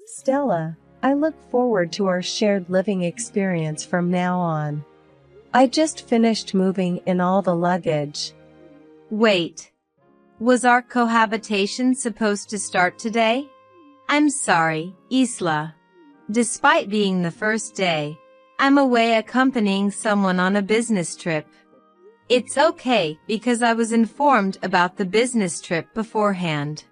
Stella, I look forward to our shared living experience from now on. I just finished moving in all the luggage. Wait. Was our cohabitation supposed to start today? I'm sorry, Isla. Despite being the first day, I'm away accompanying someone on a business trip. It's okay because I was informed about the business trip beforehand.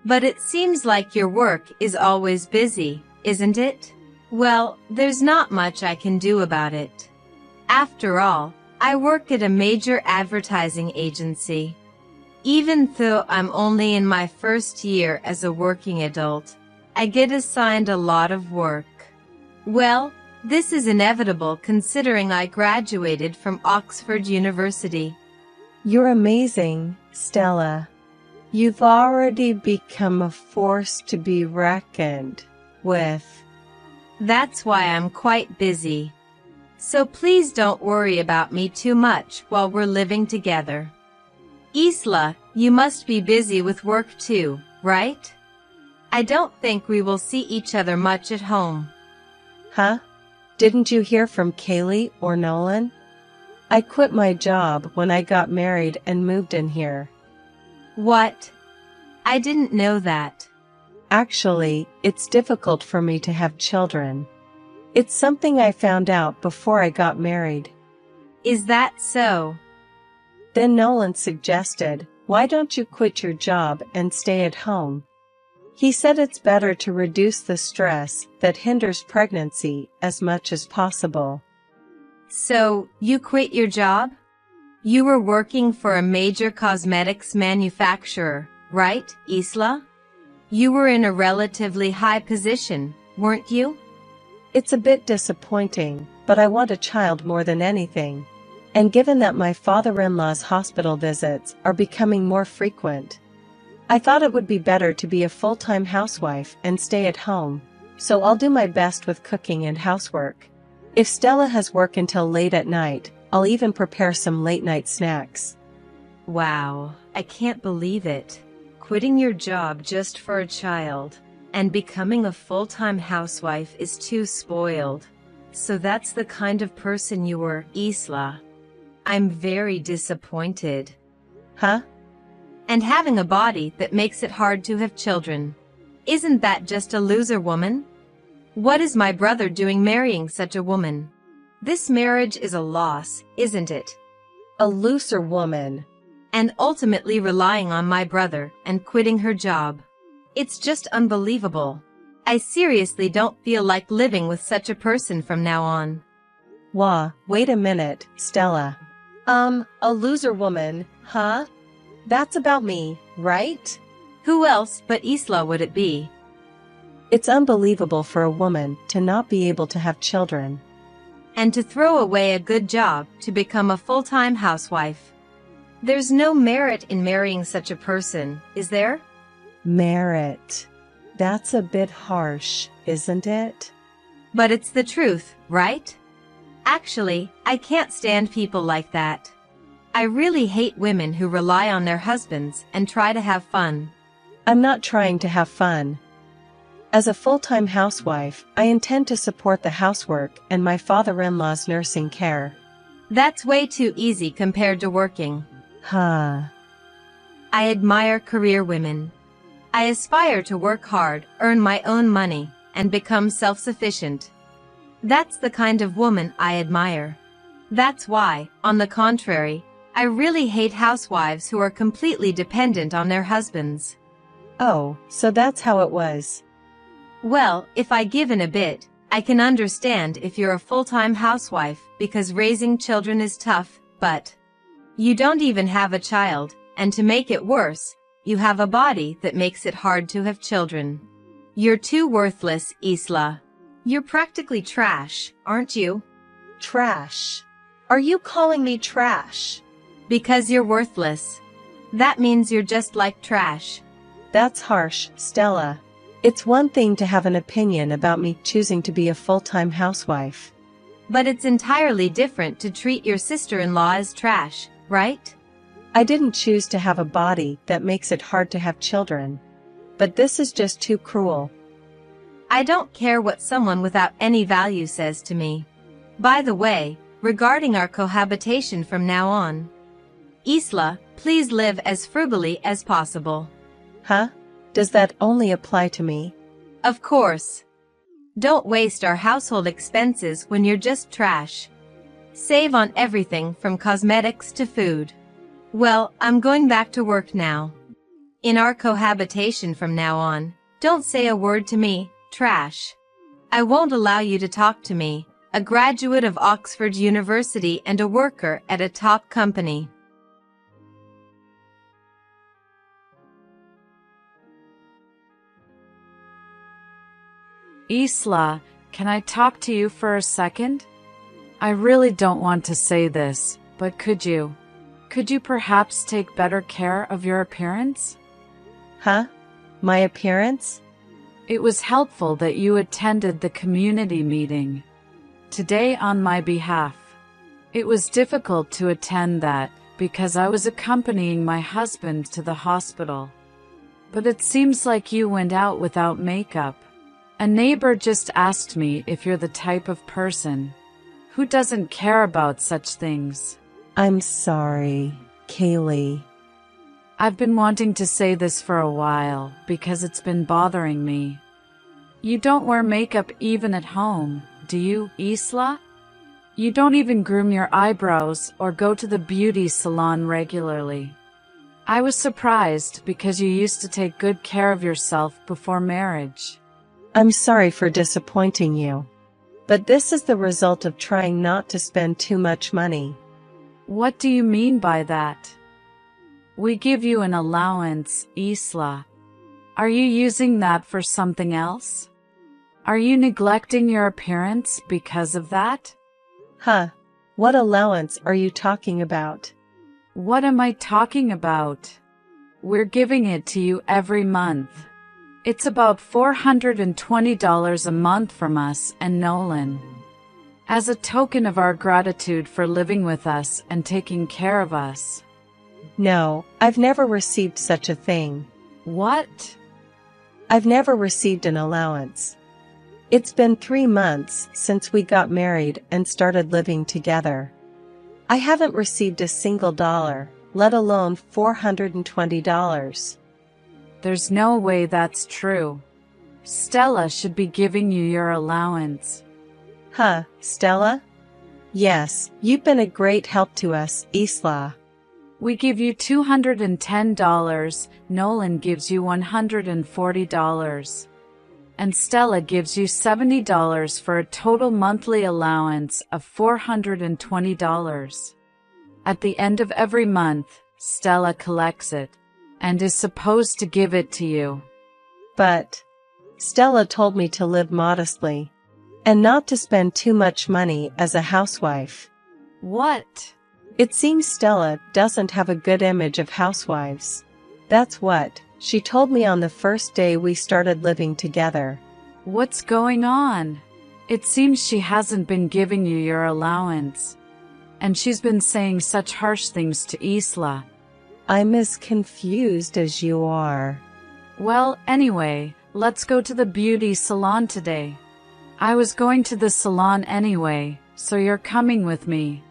But it seems like your work is always busy, isn't it? Well, there's not much I can do about it. After all, I work at a major advertising agency. Even though I'm only in my first year as a working adult, I get assigned a lot of work. Well, this is inevitable considering I graduated from Oxford University. You're amazing, Stella. You've already become a force to be reckoned with. That's why I'm quite busy. So please don't worry about me too much while we're living together. Isla, you must be busy with work too, right? I don't think we will see each other much at home. Huh? Didn't you hear from Kaylee or Nolan? I quit my job when I got married and moved in here. What? I didn't know that. Actually, it's difficult for me to have children. It's something I found out before I got married. Is that so? Then Nolan suggested, why don't you quit your job and stay at home? He said it's better to reduce the stress that hinders pregnancy as much as possible. So, you quit your job? You were working for a major cosmetics manufacturer, right, Isla? You were in a relatively high position, weren't you? It's a bit disappointing, but I want a child more than anything. And given that my father-in-law's hospital visits are becoming more frequent, I thought it would be better to be a full-time housewife and stay at home, so I'll do my best with cooking and housework. If Stella has work until late at night, I'll even prepare some late-night snacks. Wow, I can't believe it. Quitting your job just for a child and becoming a full-time housewife is too spoiled. So that's the kind of person you were, Isla. I'm very disappointed. Huh? And having a body that makes it hard to have children. Isn't that just a loser woman? What is my brother doing marrying such a woman? This marriage is a loss, isn't it? A loser woman. And ultimately relying on my brother and quitting her job. It's just unbelievable. I seriously don't feel like living with such a person from now on. Wait a minute, Stella. A loser woman, huh? That's about me, right? Who else but Isla would it be? It's unbelievable for a woman to not be able to have children. And to throw away a good job to become a full-time housewife. There's no merit in marrying such a person, is there? Merit. That's a bit harsh, isn't it? But it's the truth, right? Actually, I can't stand people like that. I really hate women who rely on their husbands and try to have fun. I'm not trying to have fun. As a full-time housewife, I intend to support the housework and my father-in-law's nursing care. That's way too easy compared to working. Huh. I admire career women. I aspire to work hard, earn my own money, and become self-sufficient. That's the kind of woman I admire. That's why, on the contrary, I really hate housewives who are completely dependent on their husbands. Oh, so that's how it was. Well, if I give in a bit, I can understand if you're a full-time housewife because raising children is tough, but you don't even have a child, and to make it worse, you have a body that makes it hard to have children. You're too worthless, Isla. You're practically trash, aren't you? Trash? Are you calling me trash? Because you're worthless. That means you're just like trash. That's harsh, Stella. It's one thing to have an opinion about me choosing to be a full-time housewife. But it's entirely different to treat your sister-in-law as trash, right? I didn't choose to have a body that makes it hard to have children. But this is just too cruel. I don't care what someone without any value says to me. By the way, regarding our cohabitation from now on, Isla, please live as frugally as possible. Huh? Does that only apply to me? Of course. Don't waste our household expenses when you're just trash. Save on everything from cosmetics to food. Well, I'm going back to work now. In our cohabitation from now on, don't say a word to me, trash. I won't allow you to talk to me, a graduate of Oxford University and a worker at a top company. Isla, can I talk to you for a second? I really don't want to say this, but could you perhaps take better care of your appearance? Huh? My appearance? It was helpful that you attended the community meeting today on my behalf. It was difficult to attend that because I was accompanying my husband to the hospital. But it seems like you went out without makeup. A neighbor just asked me if you're the type of person who doesn't care about such things. I'm sorry, Kaylee. I've been wanting to say this for a while because it's been bothering me. You don't wear makeup even at home, do you, Isla? You don't even groom your eyebrows or go to the beauty salon regularly. I was surprised because you used to take good care of yourself before marriage. I'm sorry for disappointing you. But this is the result of trying not to spend too much money. What do you mean by that? We give you an allowance, Isla. Are you using that for something else? Are you neglecting your appearance because of that? Huh? What allowance are you talking about? What am I talking about? We're giving it to you every month. It's about $420 a month from us and Nolan. As a token of our gratitude for living with us and taking care of us. No, I've never received such a thing. What? I've never received an allowance. It's been 3 months since we got married and started living together. I haven't received a single dollar, let alone $420. There's no way that's true. Stella should be giving you your allowance. Huh, Stella? Yes, you've been a great help to us, Isla. We give you $210, Nolan gives you $140. And Stella gives you $70 for a total monthly allowance of $420. At the end of every month, Stella collects it and is supposed to give it to you. But Stella told me to live modestly and not to spend too much money as a housewife. What? It seems Stella doesn't have a good image of housewives. That's what she told me on the first day we started living together. What's going on? It seems she hasn't been giving you your allowance. And she's been saying such harsh things to Isla. I'm as confused as you are. Well, anyway, let's go to the beauty salon today. I was going to the salon anyway, so you're coming with me.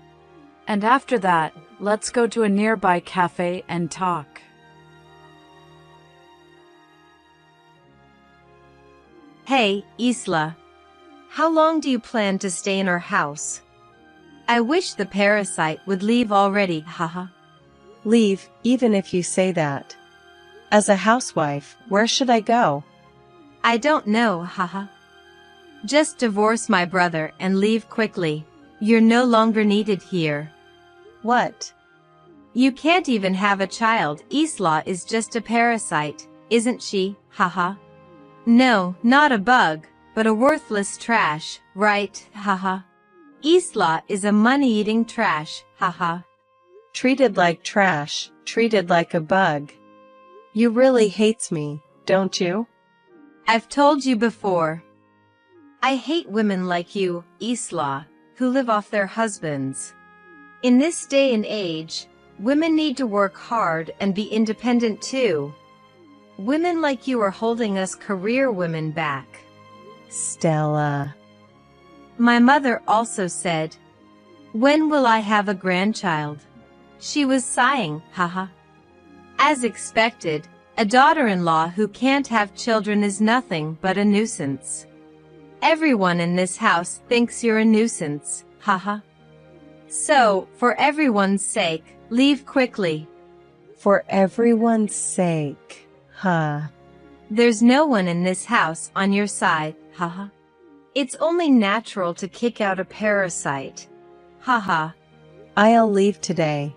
And after that, let's go to a nearby cafe and talk. Hey, Isla. How long do you plan to stay in our house? I wish the parasite would leave already, haha. Leave, even if you say that. As a housewife, where should I go? I don't know, haha. Just divorce my brother and leave quickly. You're no longer needed here. What? You can't even have a child. Isla is just a parasite, isn't she, haha? No, not a bug, but a worthless trash, right, haha? Isla is a money-eating trash, haha. Treated like trash, treated like a bug. You really hates me, don't you? I've told you before. I hate women like you, Isla, who live off their husbands. In this day and age, women need to work hard and be independent too. Women like you are holding us career women back. Stella. My mother also said, "When will I have a grandchild?" She was sighing, haha. As expected, a daughter-in-law who can't have children is nothing but a nuisance. Everyone in this house thinks you're a nuisance, haha. So, for everyone's sake, leave quickly. For everyone's sake, huh? There's no one in this house on your side, haha. It's only natural to kick out a parasite. Haha. I'll leave today.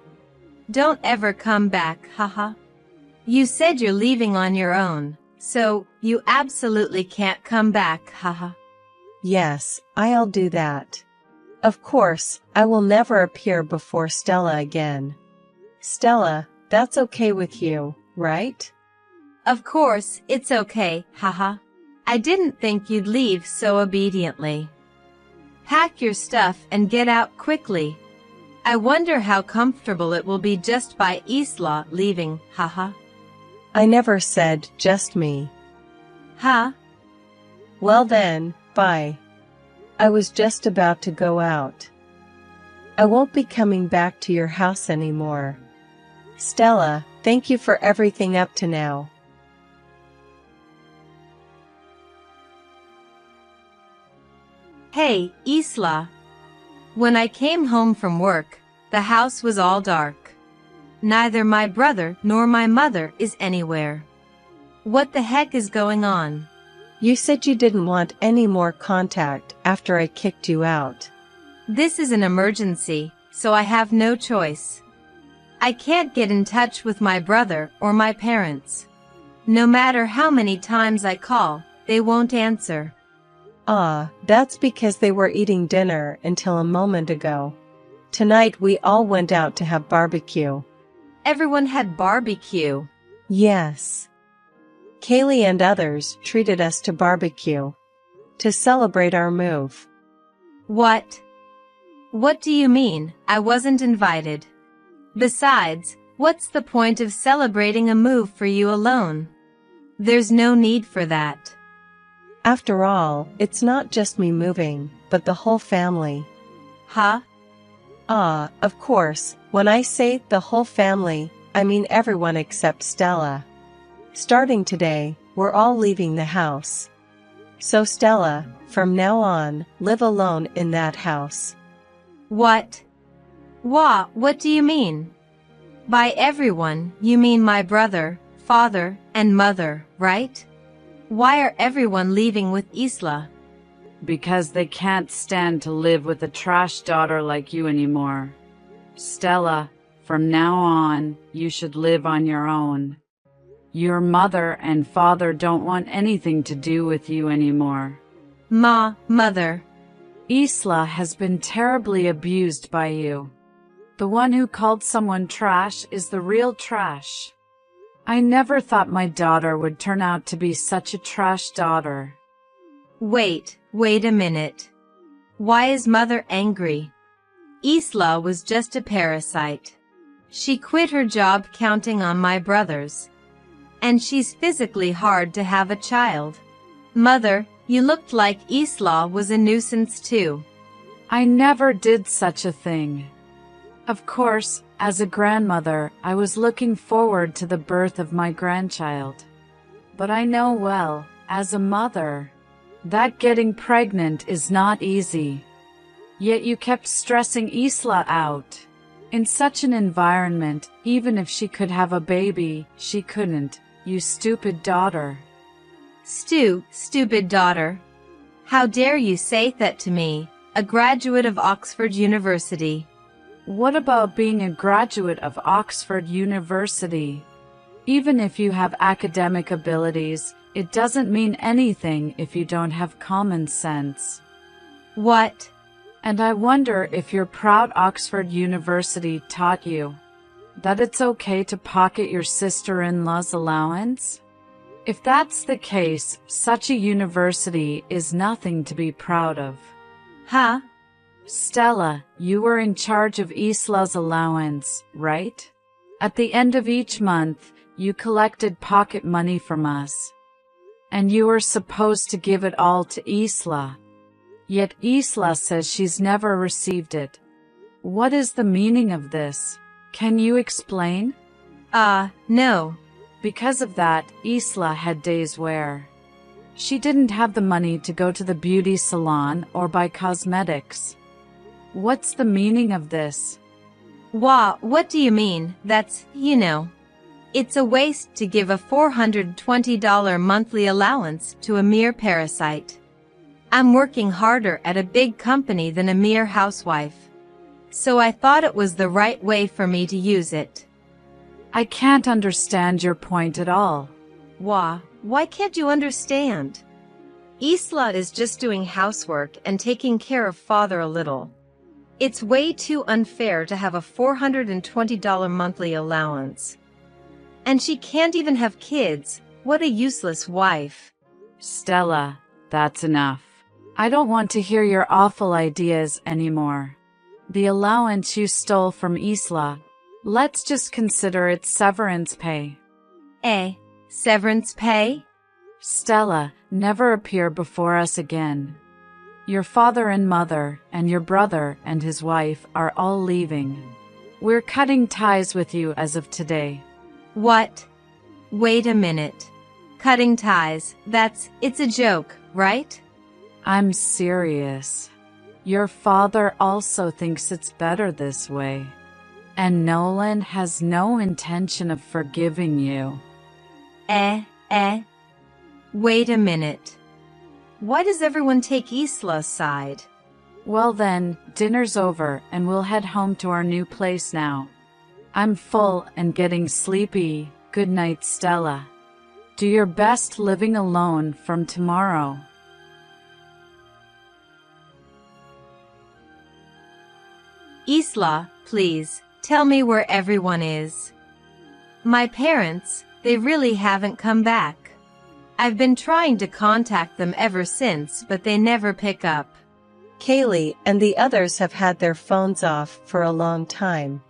Don't ever come back, haha. You said you're leaving on your own, so you absolutely can't come back, haha. Yes, I'll do that. Of course, I will never appear before Stella again. Stella, that's okay with you, right? Of course, it's okay, haha. I didn't think you'd leave so obediently. Pack your stuff and get out quickly. I wonder how comfortable it will be just by Isla leaving, haha. I never said just me. Huh? Well then, bye. I was just about to go out. I won't be coming back to your house anymore. Stella, thank you for everything up to now. Hey, Isla. When I came home from work, the house was all dark. Neither my brother nor my mother is anywhere. What the heck is going on? You said you didn't want any more contact after I kicked you out. This is an emergency, so I have no choice. I can't get in touch with my brother or my parents. No matter how many times I call, they won't answer. Ah, that's because they were eating dinner until a moment ago. Tonight we all went out to have barbecue. Everyone had barbecue. Yes. Kaylee and others treated us to barbecue. To celebrate our move. What? What do you mean? I wasn't invited. Besides, what's the point of celebrating a move for you alone? There's no need for that. After all, it's not just me moving, but the whole family. Huh? Ah, of course, when I say the whole family, I mean everyone except Stella. Starting today, we're all leaving the house. So Stella, from now on, live alone in that house. What? What do you mean? By everyone, you mean my brother, father, and mother, right? Why are everyone leaving with Isla? Because they can't stand to live with a trash daughter like you anymore. Stella, from now on, you should live on your own. Your mother and father don't want anything to do with you anymore. Mother. Isla has been terribly abused by you. The one who called someone trash is the real trash. I never thought my daughter would turn out to be such a trash daughter. Wait a minute. Why is mother angry? Isla was just a parasite. She quit her job counting on my brothers. And she's physically hard to have a child. Mother, you looked like Isla was a nuisance too. I never did such a thing. Of course, as a grandmother, I was looking forward to the birth of my grandchild. But I know well, as a mother, that getting pregnant is not easy. Yet you kept stressing Isla out. In such an environment, even if she could have a baby, she couldn't, you stupid daughter. Stupid daughter. How dare you say that to me, a graduate of Oxford University? What about being a graduate of Oxford University? Even if you have academic abilities, it doesn't mean anything if you don't have common sense. What? And I wonder if your proud Oxford University taught you that it's okay to pocket your sister-in-law's allowance? If that's the case, such a university is nothing to be proud of. Huh? Stella, you were in charge of Isla's allowance, right? At the end of each month, you collected pocket money from us. And you were supposed to give it all to Isla. Yet Isla says she's never received it. What is the meaning of this? Can you explain? No. Because of that, Isla had days where she didn't have the money to go to the beauty salon or buy cosmetics. What's the meaning of this? What do you mean? That's, it's a waste to give a $420 monthly allowance to a mere parasite. I'm working harder at a big company than a mere housewife. So I thought it was the right way for me to use it. I can't understand your point at all. Why can't you understand? Isla is just doing housework and taking care of father a little. It's way too unfair to have a $420 monthly allowance. And she can't even have kids. What a useless wife. Stella, that's enough. I don't want to hear your awful ideas anymore. The allowance you stole from Isla, let's just consider it severance pay. Severance pay? Stella, never appear before us again. Your father and mother, and your brother and his wife are all leaving. We're cutting ties with you as of today. What? Wait a minute. Cutting ties, it's a joke, right? I'm serious. Your father also thinks it's better this way. And Nolan has no intention of forgiving you. Wait a minute. Why does everyone take Isla's side? Well then, dinner's over and we'll head home to our new place now. I'm full and getting sleepy. Good night, Stella. Do your best living alone from tomorrow. Isla, please, tell me where everyone is. My parents, they really haven't come back. I've been trying to contact them ever since, but they never pick up. Kaylee and the others have had their phones off for a long time.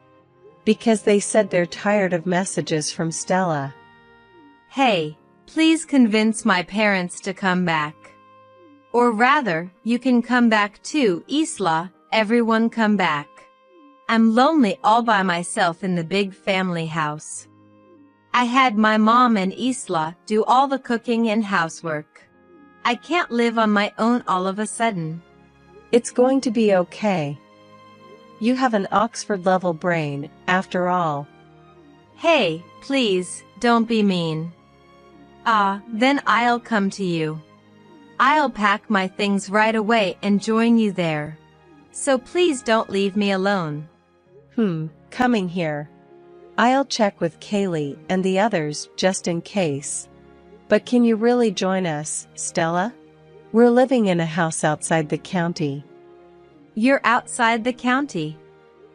Because they said they're tired of messages from Stella. Hey, please convince my parents to come back. Or rather, you can come back too, Isla, everyone come back. I'm lonely all by myself in the big family house. I had my mom and Isla do all the cooking and housework. I can't live on my own all of a sudden. It's going to be okay. You have an Oxford-level brain, after all. Hey, please, don't be mean. Then I'll come to you. I'll pack my things right away and join you there. So please don't leave me alone. Coming here. I'll check with Kaylee and the others just in case. But can you really join us, Stella? We're living in a house outside the county. You're outside the county?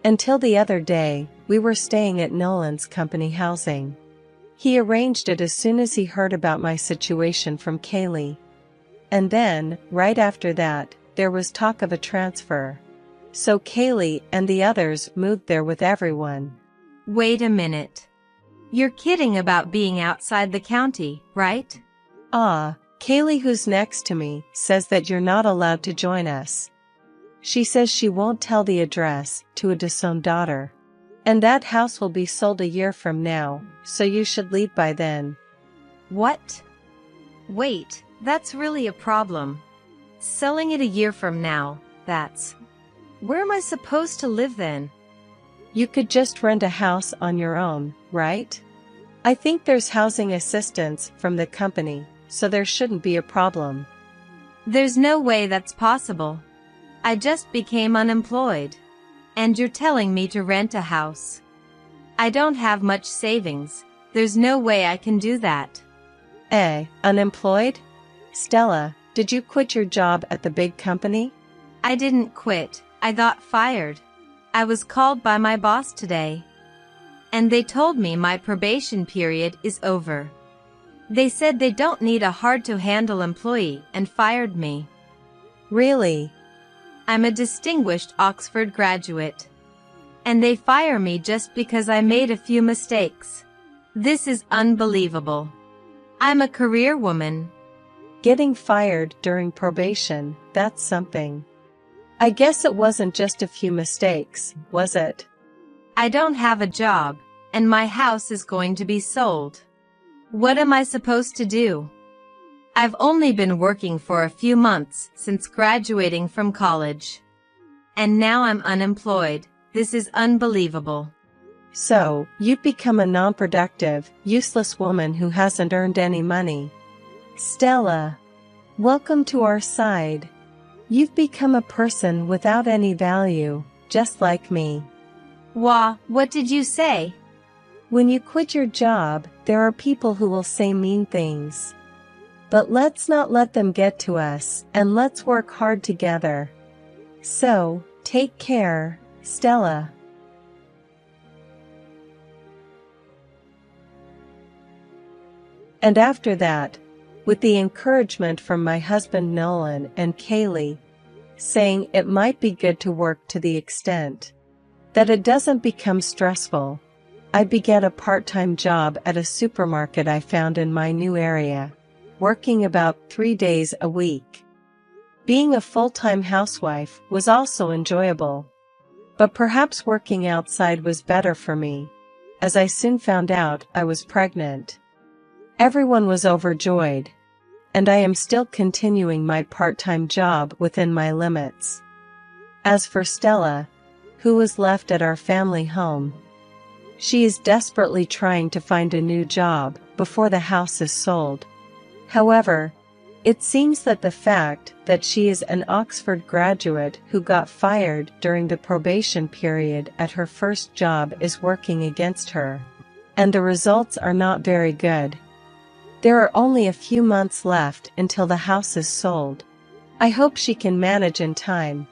Until the other day, we were staying at Nolan's company housing. He arranged it as soon as he heard about my situation from Kaylee. And then, right after that, there was talk of a transfer. So Kaylee and the others moved there with everyone. Wait a minute. You're kidding about being outside the county, right? Kaylee, who's next to me, says that you're not allowed to join us. She says she won't tell the address to a disowned daughter. And that house will be sold a year from now, so you should leave by then. What? Wait, that's really a problem. Selling it a year from now, that's... Where am I supposed to live then? You could just rent a house on your own, right? I think there's housing assistance from the company, so there shouldn't be a problem. There's no way that's possible. I just became unemployed. And you're telling me to rent a house. I don't have much savings. There's no way I can do that. Unemployed? Stella, did you quit your job at the big company? I didn't quit. I got fired. I was called by my boss today. And they told me my probation period is over. They said they don't need a hard-to-handle employee and fired me. Really? I'm a distinguished Oxford graduate. And they fire me just because I made a few mistakes. This is unbelievable. I'm a career woman. Getting fired during probation, that's something. I guess it wasn't just a few mistakes, was it? I don't have a job, and my house is going to be sold. What am I supposed to do? I've only been working for a few months since graduating from college. And now I'm unemployed. This is unbelievable. So, you've become a non-productive, useless woman who hasn't earned any money. Stella, welcome to our side. You've become a person without any value, just like me. What did you say? When you quit your job, there are people who will say mean things. But let's not let them get to us, and let's work hard together. So, take care, Stella. And after that, with the encouragement from my husband Nolan and Kaylee, saying it might be good to work to the extent that it doesn't become stressful, I began a part-time job at a supermarket I found in my new area, working about 3 days a week. Being a full-time housewife was also enjoyable. But perhaps working outside was better for me, as I soon found out I was pregnant. Everyone was overjoyed, and I am still continuing my part-time job within my limits. As for Stella, who was left at our family home, she is desperately trying to find a new job before the house is sold. However, it seems that the fact that she is an Oxford graduate who got fired during the probation period at her first job is working against her, and the results are not very good. There are only a few months left until the house is sold. I hope she can manage in time,